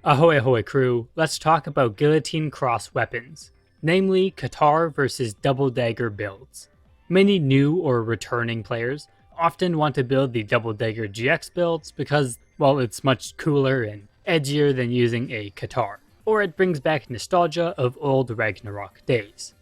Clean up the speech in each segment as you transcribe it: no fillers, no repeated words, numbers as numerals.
Ahoy ahoy crew, let's talk about guillotine cross weapons, namely Katar versus Double Dagger builds. Many new or returning players often want to build the Double Dagger GX builds because, well, it's much cooler and edgier than using a Katar, or it brings back nostalgia of old Ragnarok days.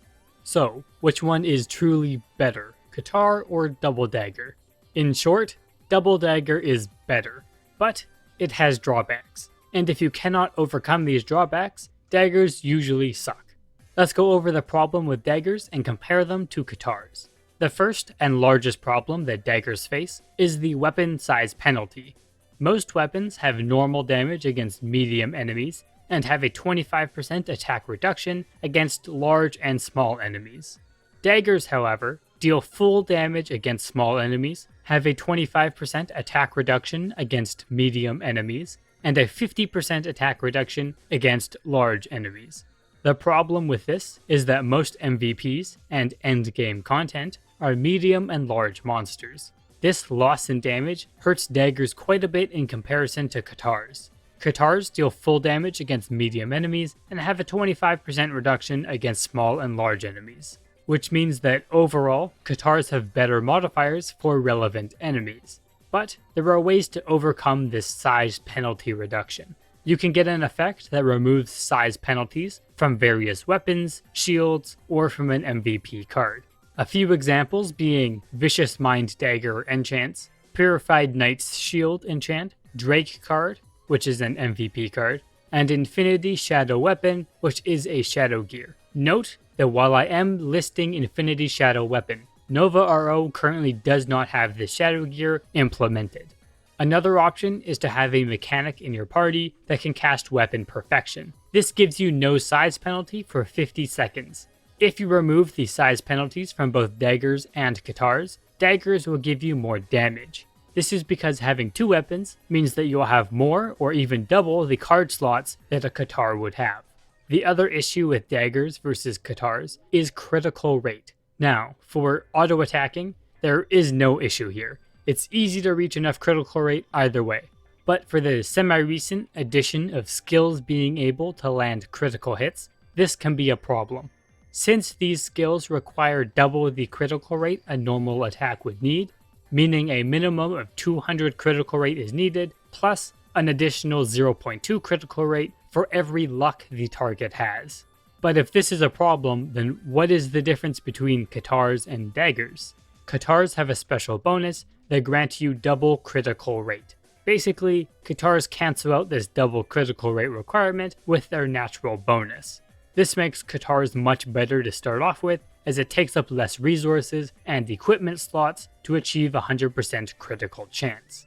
So, which one is truly better, Katar or Double Dagger? In short, Double Dagger is better, but it has drawbacks. And if you cannot overcome these drawbacks, daggers usually suck. Let's go over the problem with daggers and compare them to Katars. The first and largest problem that daggers face is the weapon size penalty. Most weapons have normal damage against medium enemies and have a 25% attack reduction against large and small enemies. Daggers, however, deal full damage against small enemies, have a 25% attack reduction against medium enemies, and a 50% attack reduction against large enemies. The problem with this is that most MVPs and endgame content are medium and large monsters. This loss in damage hurts daggers quite a bit in comparison to Katars. Katars deal full damage against medium enemies and have a 25% reduction against small and large enemies, which means that overall, Katars have better modifiers for relevant enemies. But there are ways to overcome this size penalty reduction. You can get an effect that removes size penalties from various weapons, shields, or from an MVP card. A few examples being Vicious Mind Dagger enchants, Purified Knight's Shield enchant, Drake card, which is an MVP card, and Infinity Shadow Weapon, which is a Shadow Gear. Note that while I am listing Infinity Shadow Weapon, NovaRO currently does not have this Shadow Gear implemented. Another option is to have a mechanic in your party that can cast Weapon Perfection. This gives you no size penalty for 50 seconds. If you remove the size penalties from both daggers and Katars, daggers will give you more damage. This is because having two weapons means that you'll have more or even double the card slots that a Katar would have. The other issue with daggers versus Katars is critical rate. Now, for auto-attacking, there is no issue here. It's easy to reach enough critical rate either way. But for the semi-recent addition of skills being able to land critical hits, this can be a problem. Since these skills require double the critical rate a normal attack would need, meaning a minimum of 200 critical rate is needed, plus an additional 0.2 critical rate for every luck the target has. But if this is a problem, then what is the difference between Katars and daggers? Katars have a special bonus that grants you double critical rate. Basically, Katars cancel out this double critical rate requirement with their natural bonus. This makes Katars much better to start off with, as it takes up less resources and equipment slots to achieve 100% critical chance.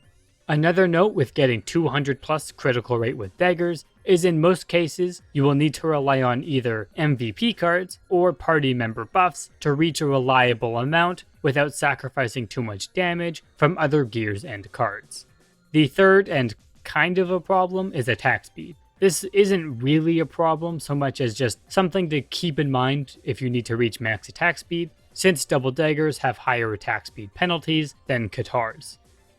Another note with getting 200 plus critical rate with daggers is in most cases you will need to rely on either MVP cards or party member buffs to reach a reliable amount without sacrificing too much damage from other gears and cards. The third and kind of a problem is attack speed. This isn't really a problem so much as just something to keep in mind if you need to reach max attack speed, since double daggers have higher attack speed penalties than Katars.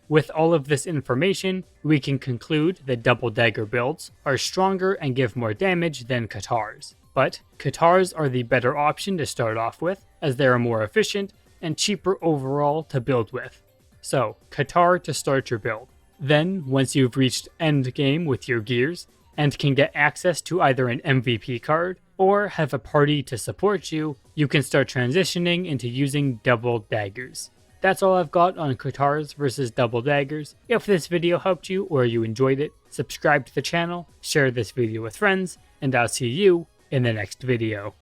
With all of this information, we can conclude that double dagger builds are stronger and give more damage than Katars. But Katars are the better option to start off with, as they are more efficient and cheaper overall to build with. So, Katar to start your build. Then, once you've reached endgame with your gears, and can get access to either an MVP card, or have a party to support you, you can start transitioning into using double daggers. That's all I've got on Katars versus Double Daggers. If this video helped you or you enjoyed it, subscribe to the channel, share this video with friends, and I'll see you in the next video.